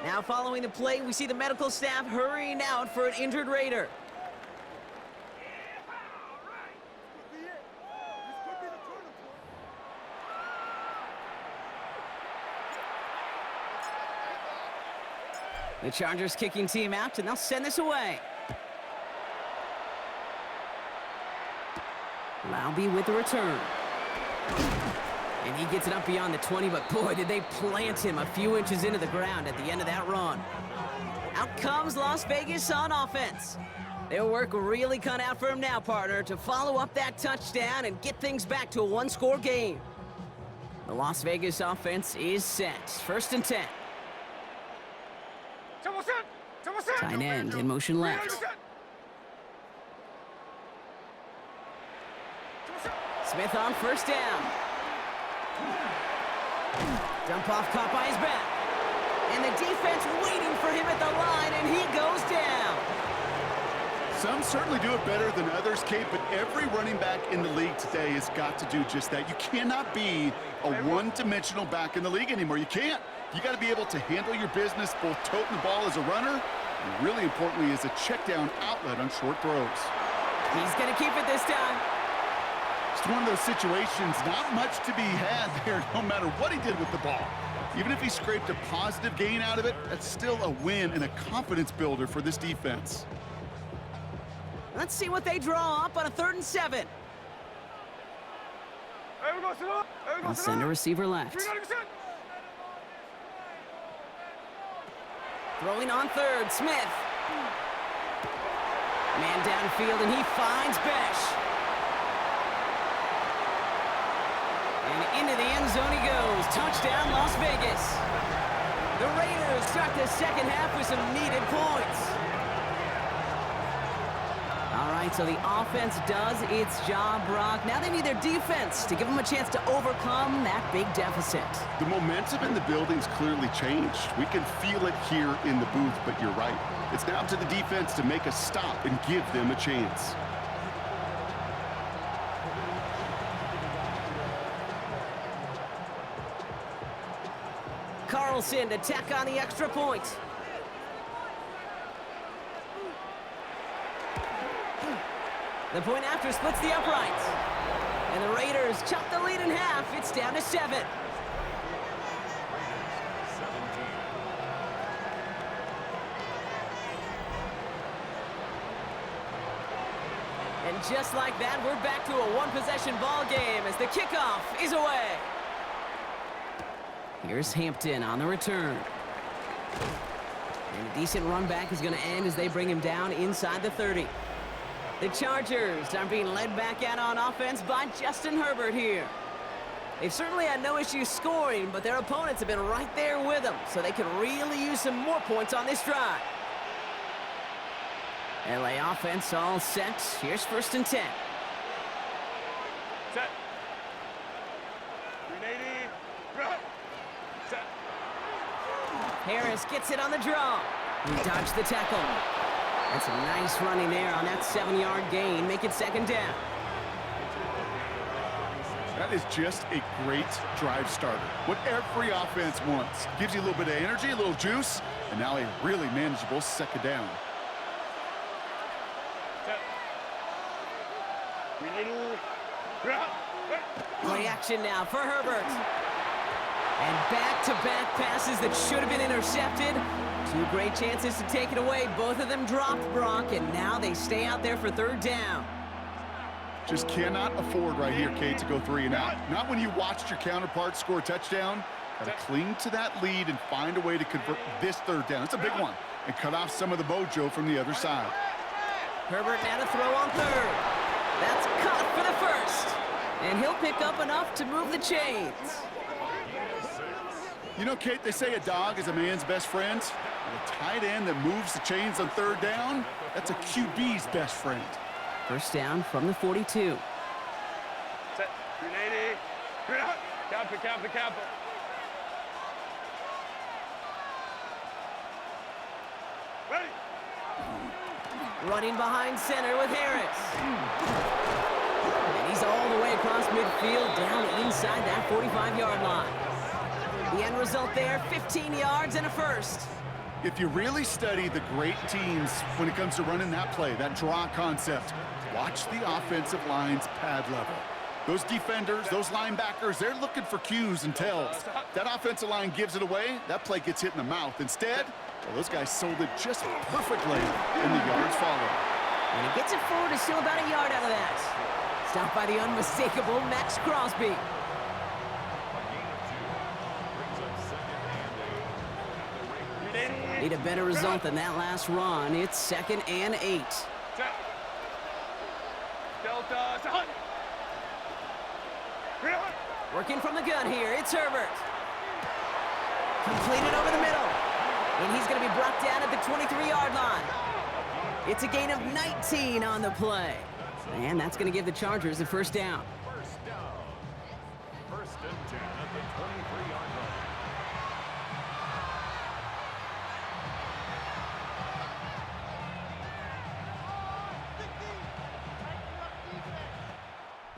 Now following the play, we see the medical staff hurrying out for an injured Raider. The Chargers kicking team out, and they'll send this away. Laube with the return. And he gets it up beyond the 20, but boy, did they plant him a few inches into the ground at the end of that run. Out comes Las Vegas on offense. Their work really cut out for him now, partner, to follow up that touchdown and get things back to a 1-score game. The Las Vegas offense is set. 1st and 10. Tight end in motion left. Smith on 1st down. Dump off caught by his back. And the defense waiting for him at the line, and he goes down. Some certainly do it better than others, Kate, but every running back in the league today has got to do just that. You cannot be a one-dimensional back in the league anymore. You can't. You got to be able to handle your business, both toting the ball as a runner, and really importantly as a check-down outlet on short throws. He's going to keep it this time. It's one of those situations, not much to be had there, no matter what he did with the ball. Even if he scraped a positive gain out of it, that's still a win and a confidence builder for this defense. Let's see what they draw up on a 3rd and 7. They'll send a receiver left. Throwing on 3rd, Smith. Man downfield, and he finds Besh. And into the end zone he goes. Touchdown, Las Vegas. The Raiders start the 2nd half with some needed points. All right, so the offense does its job, Brock. Now they need their defense to give them a chance to overcome that big deficit. The momentum in the building's clearly changed. We can feel it here in the booth, but you're right. It's now to the defense to make a stop and give them a chance. Carlson to tack on the extra point. The point after splits the uprights. And the Raiders chop the lead in half. It's down to 7. And just like that, we're back to a one-possession ball game as the kickoff is away. Here's Hampton on the return. And a decent run back is going to end as they bring him down inside the 30. The Chargers are being led back out on offense by Justin Herbert here. They've certainly had no issues scoring, but their opponents have been right there with them, so they could really use some more points on this drive. LA offense all set. Here's 1st and 10. Set. 380. Run. Set. Harris gets it on the draw. He dodged the tackle. That's some nice running there on that 7-yard gain. Make it 2nd down. That is just a great drive starter. What every offense wants. Gives you a little bit of energy, a little juice, and now a really manageable 2nd down. Set. 380. Run. Play action now for Herbert. And back-to-back passes that should have been intercepted. 2 great chances to take it away. Both of them dropped, Brock, and now they stay out there for 3rd down. Just cannot afford right here, Kate, to go 3 and out. Not when you watched your counterpart score a touchdown. Got to cling to that lead and find a way to convert this 3rd down. It's a big one. And cut off some of the mojo from the other side. Herbert now to throw on 3rd. That's caught for the 1st. And he'll pick up enough to move the chains. You know, Kate, they say a dog is a man's best friend. A tight end that moves the chains on 3rd down, that's a QB's best friend. 1st down from the 42. Set. 380. Run. Kappa. Ready. Running behind center with Harris. And he's all the way across midfield, down inside that 45-yard line. The end result there, 15 yards and a 1st. If you really study the great teams when it comes to running that play, that draw concept, watch the offensive line's pad level. Those defenders, those linebackers, they're looking for cues and tells. That offensive line gives it away, that play gets hit in the mouth. Instead, well, those guys sold it just perfectly, and the yards follow. And he gets it forward, is still about a yard out of that. Stopped by the unmistakable Max Crosby. Need a better result than that last run. It's 2nd and 8. Set. Delta. Set. Run. Working from the gun here, it's Herbert. Completed over the middle. And he's going to be brought down at the 23-yard line. It's a gain of 19 on the play. And that's going to give the Chargers a 1st down. 1st down. 1st and 10 at the 23-yard line.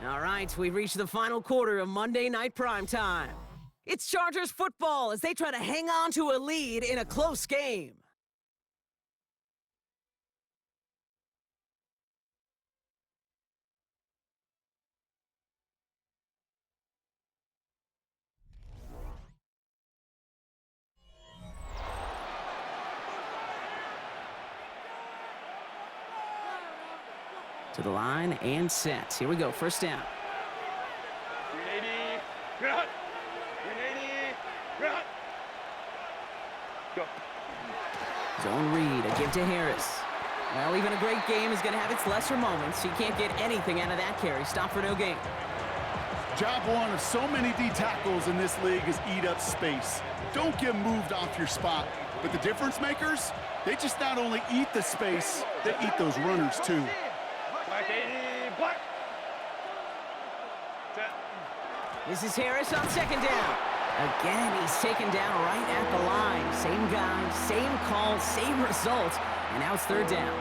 All right, we've reached the final quarter of Monday Night Primetime. It's Chargers football as they try to hang on to a lead in a close game. To the line and set. Here we go, 1st down. 380. Run. 380. Run. Go. Zone read, a give to Harris. Well, even a great game is going to have its lesser moments. You can't get anything out of that carry. Stop for no gain. Job one of so many D tackles in this league is eat up space. Don't get moved off your spot. But the difference makers, they just not only eat the space, they eat those runners too. Black 80. Black. Set. This is Harris on 2nd down. Again, he's taken down right at the line. Same guy, same call, same result. And now it's 3rd down.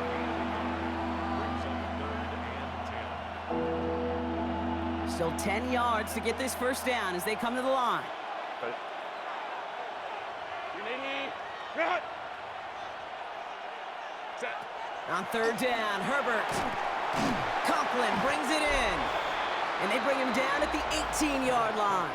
Still 10 yards to get this 1st down as they come to the line. 380. Run. Set. On 3rd down, Herbert. Conklin brings it in. And they bring him down at the 18-yard line.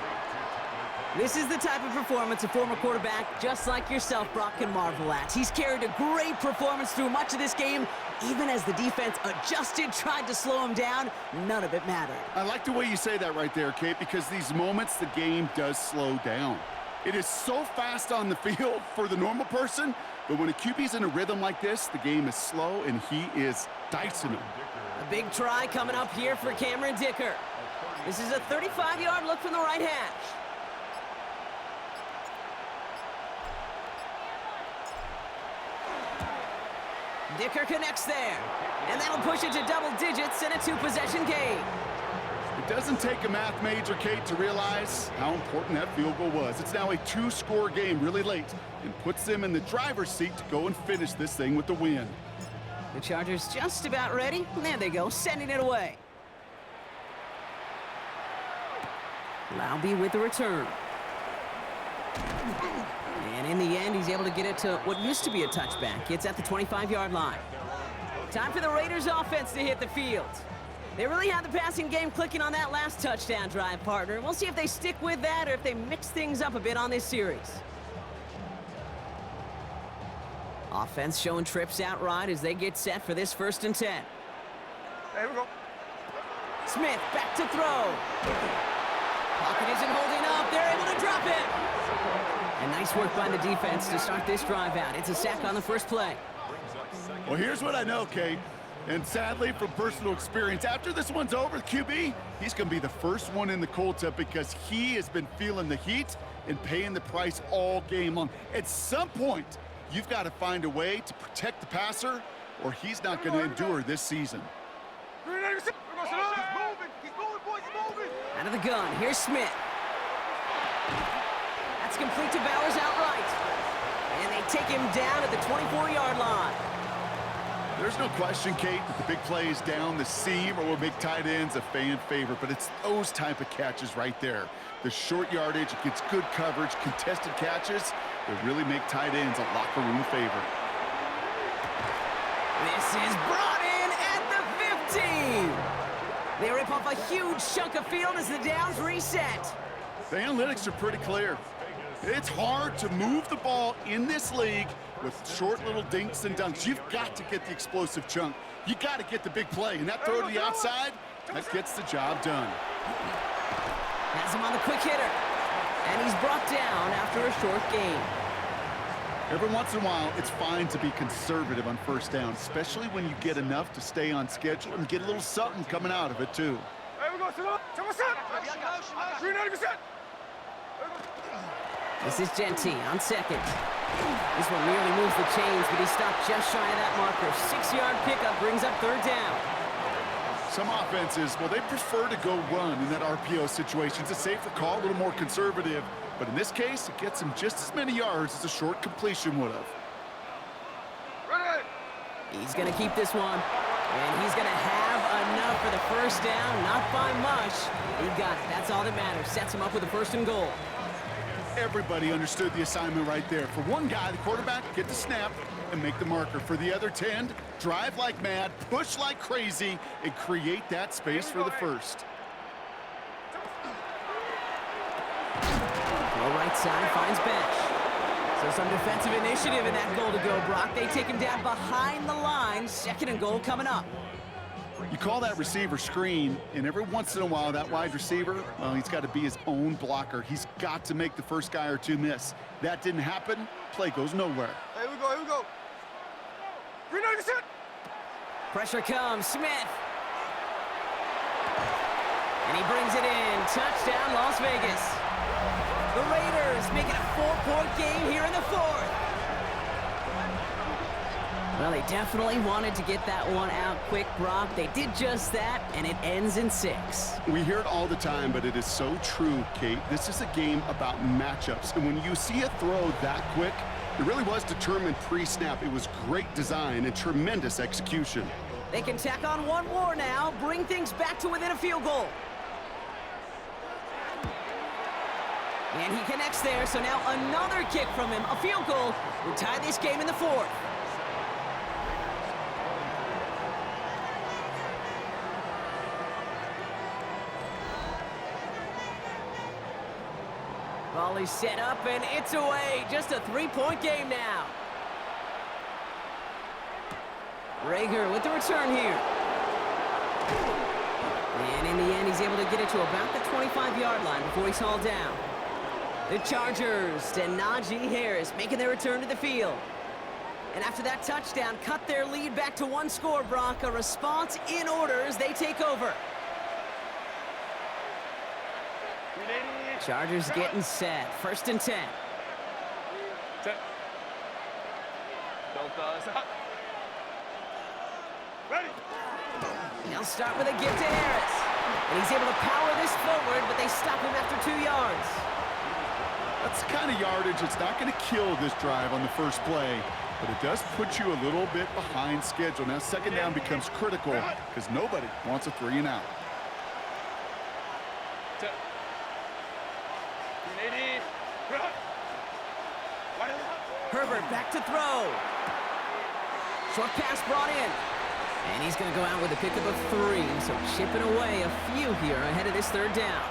This is the type of performance a former quarterback just like yourself, Brock, can marvel at. He's carried a great performance through much of this game. Even as the defense adjusted, tried to slow him down, none of it mattered. I like the way you say that right there, Kate, because these moments the game does slow down. It is so fast on the field for the normal person, but when a QB's in a rhythm like this, the game is slow and he is dicing them. A big try coming up here for Cameron Dicker. This is a 35-yard look from the right hash. Dicker connects there. And that'll push it to double digits and a 2-possession game. It doesn't take a math major, Kate, to realize how important that field goal was. It's now a 2-score game really late and puts them in the driver's seat to go and finish this thing with the win. The Chargers just about ready. There they go, sending it away. Laube with the return. And in the end, he's able to get it to what used to be a touchback. It's at the 25-yard line. Time for the Raiders offense to hit the field. They really had the passing game clicking on that last touchdown drive, partner. We'll see if they stick with that or if they mix things up a bit on this series. Offense showing trips out right as they get set for this 1st and 10. There we go. Smith back to throw. Pocket isn't holding up. They're able to drop it. And nice work by the defense to start this drive out. It's a sack on the first play. Well, here's what I know, Kate. And sadly, from personal experience, after this one's over, the QB, he's going to be the first one in the cold tub because he has been feeling the heat and paying the price all game long. At some point, you've got to find a way to protect the passer or he's not going to endure this season. He's moving. He's moving, boys. He's moving. Out of the gun, here's Smith. That's complete to Bowers outright. And they take him down at the 24-yard line. There's no question, Kate, that the big plays down the seam or will make tight ends a fan favorite, but it's those type of catches right there. The short yardage, it gets good coverage, contested catches that really make tight ends a locker room favorite. This is brought in at the 15. They rip off a huge chunk of field as the downs reset. The analytics are pretty clear. It's hard to move the ball in this league with short little dinks and dunks. You've got to get the explosive chunk. You got to get the big play. And that throw to the outside, that gets the job done. Has him on the quick hitter. And he's brought down after a short gain. Every once in a while, it's fine to be conservative on first down, especially when you get enough to stay on schedule and get a little something coming out of it, too. There we go, sit 390%. This is Genty on second. This one nearly moves the chains, but he stopped just shy of that marker. 6-yard pickup brings up 3rd down. Some offenses, well, they prefer to go run in that RPO situation. It's a safer call, a little more conservative. But in this case, it gets him just as many yards as a short completion would have. He's going to keep this one. And he's going to have enough for the 1st down. Not by much. He got it. That's all that matters. Sets him up with a 1st and goal. Everybody understood the assignment right there. For one guy, the quarterback, get the snap and make the marker. For the other 10, drive like mad, push like crazy, and create that space for the 1st. Low right side finds bench. So some defensive initiative in that goal to go, Brock. They take him down behind the line. 2nd and goal coming up. You call that receiver screen, and every once in a while, that wide receiver, well, he's got to be his own blocker. He's got to make the first guy or two miss. That didn't happen. Play goes nowhere. Here we go. Here we go. 390%. Pressure comes. Smith. And he brings it in. Touchdown, Las Vegas. The Raiders make it a 4-point game here in the 4th. Well, they definitely wanted to get that one out quick, Brock. They did just that, and it ends in 6. We hear it all the time, but it is so true, Kate. This is a game about matchups, and when you see a throw that quick, it really was determined pre-snap. It was great design and tremendous execution. They can tack on one more now, bring things back to within a field goal. And he connects there, so now another kick from him. A field goal will tie this game in the 4th. Volley set up, and it's away. Just a 3-point game now. Rager with the return here. And in the end, he's able to get it to about the 25-yard line before he's hauled down. The Chargers and Najee Harris making their return to the field. And after that touchdown, cut their lead back to 1 score, Brock. A response in order as they take over. Chargers getting set. 1st and 10. Set. Delta. Set. Ready. They'll start with a gift to Harris. And he's able to power this forward, but they stop him after 2 yards. That's the kind of yardage it's not going to kill this drive on the first play, but it does put you a little bit behind schedule. Now 2nd down becomes critical because nobody wants a 3 and out. Set. 380. Herbert back to throw. Short pass brought in. And he's going to go out with a pickup of 3, so chipping away a few here ahead of this 3rd down.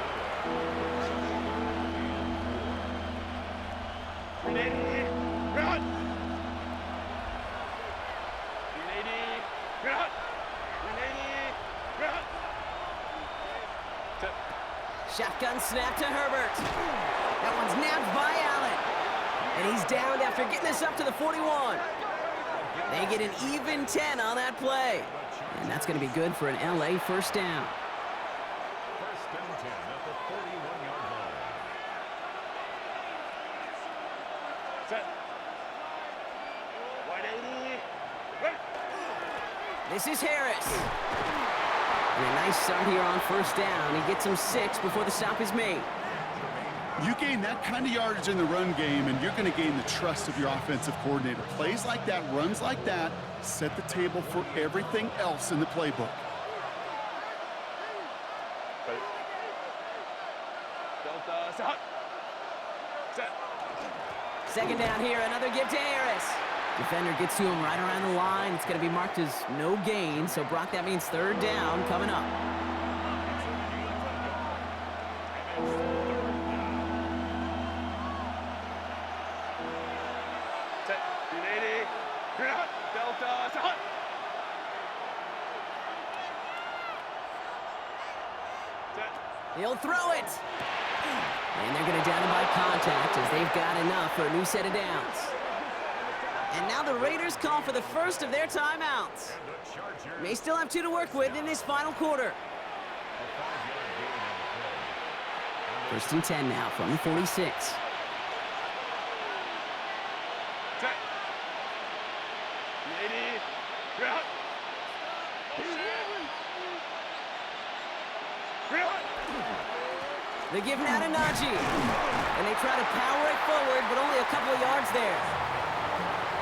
380. Run. 380. Run. 380. Run. Set. Shotgun snap to Herbert. That one's nabbed by Allen. And he's down after getting this up to the 41. They get an even 10 on that play. And that's going to be good for an LA 1st down. 1st and 10 at the 41-yard line. Set. 180. Ready. This is Harris. And a nice start here on 1st down. He gets him 6 before the stop is made. You gain that kind of yardage in the run game, and you're going to gain the trust of your offensive coordinator. Plays like that, runs like that, set the table for everything else in the playbook. Ready. Delta. Set. Set. 2nd down here, another give to Harris. Defender gets to him right around the line. It's going to be marked as no gain, so Brock, that means 3rd down coming up. Set. 380. Run. Delta. Set. Set. He'll throw it. And they're going to down him by contact as they've got enough for a new set of downs. And now the Raiders call for the 1st of their timeouts. May still have 2 to work with in this final quarter. 1st and 10 now from the 46. Set. 380. Run. Run. They give now to Najee. And they try to power it forward, but only a couple of yards there.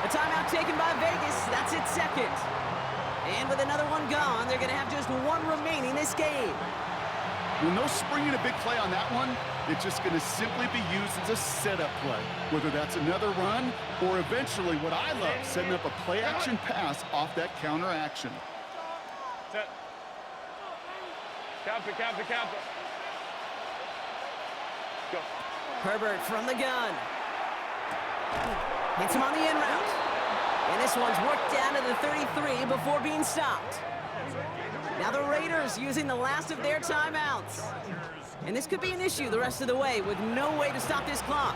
A timeout taken by Vegas. That's its 2nd. And with another one gone, they're going to have just 1 remaining this game. Well, no springing a big play on that one. It's just going to simply be used as a setup play, whether that's another run or eventually what I love, setting up a play-action pass off that counter action. Set. Count it, count it, count it. Go. Herbert from the gun. Hits him on the in route. And this one's worked down to the 33 before being stopped. Now the Raiders using the last of their timeouts. And this could be an issue the rest of the way with no way to stop this clock.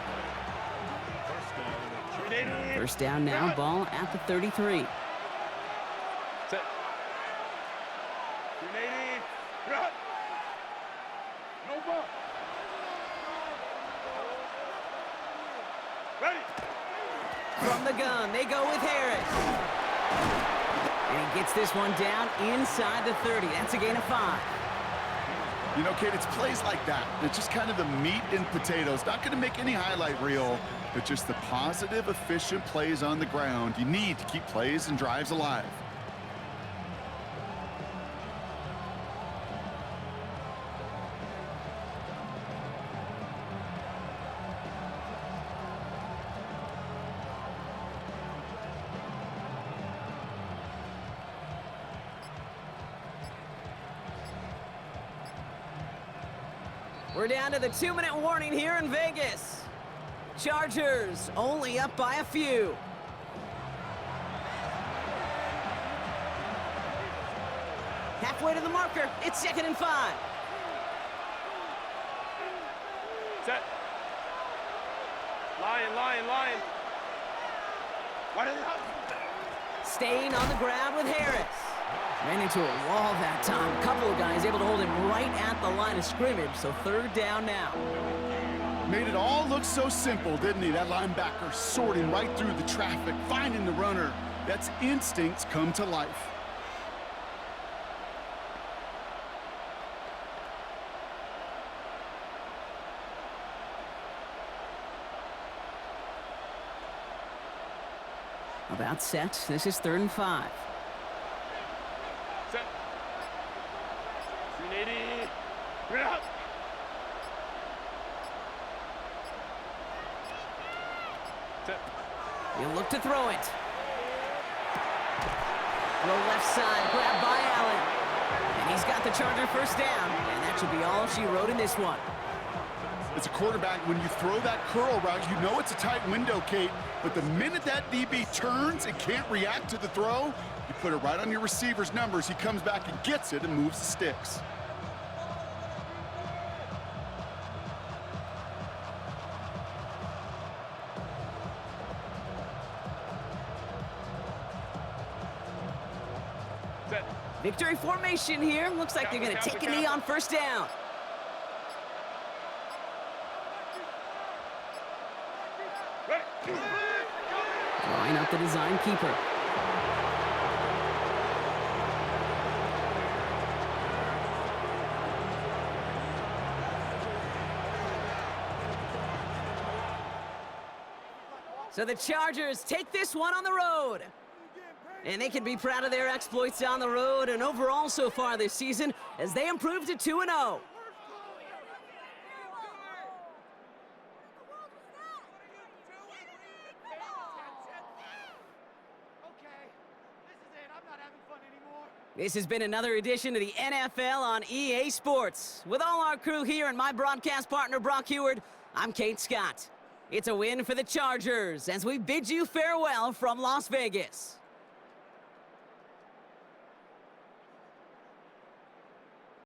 1st down now, ball at the 33. Set. 380. Run. No ball. Ready. From the gun, they go with Harris. And he gets this one down inside the 30. That's a gain of 5. You know, Kate, it's plays like that. It's just kind of the meat and potatoes. Not going to make any highlight reel, but just the positive, efficient plays on the ground. You need to keep plays and drives alive. We're down to the 2-minute warning here in Vegas. Chargers only up by a few. Halfway to the marker. It's 2nd and 5. Set. Lion, lion, lion. What is it? Staying on the ground with Harris. Ran into a wall that time. A couple of guys able to hold him right at the line of scrimmage, so third down now. Made it all look so simple, didn't he? That linebacker sorting right through the traffic, finding the runner. That's instincts come to life. About set. This is 3rd and 5. Set. 380. Bring it up. Set. He'll look to throw it. Throw left side, grabbed by Allen. And he's got the Charger first down. And that should be all she wrote in this one. As a quarterback, when you throw that curl route, you know it's a tight window, Kate, but the minute that DB turns and can't react to the throw, you put it right on your receiver's numbers. He comes back and gets it and moves the sticks. Set. Victory formation here. Looks like they're going to take a knee on first down. Drawing up the design keeper. So the Chargers take this one on the road. And they can be proud of their exploits on the road and overall so far this season as they improve to 2-0. This has been another edition of the NFL on EA Sports. With all our crew here and my broadcast partner, Brock Heward, I'm Kate Scott. It's a win for the Chargers as we bid you farewell from Las Vegas.